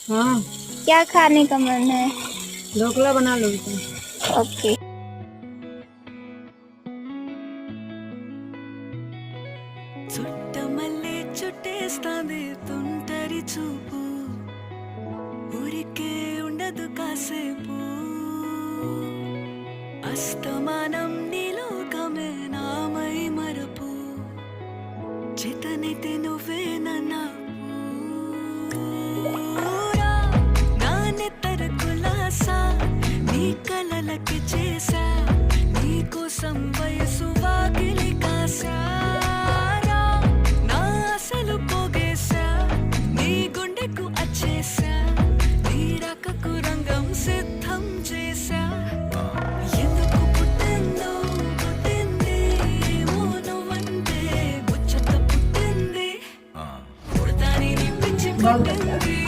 हाँ। क्या खाने का मन है? ढोकला बना लो बेटा। ओके। చుట్టమల్లే చుట్టేస్తాంది తుంటరి చూపు ఊరికే ఉండదు కాసేపు అస్తమానం నీలోకమే నామై మరపు చేతనైతే నువ్వే నన్నా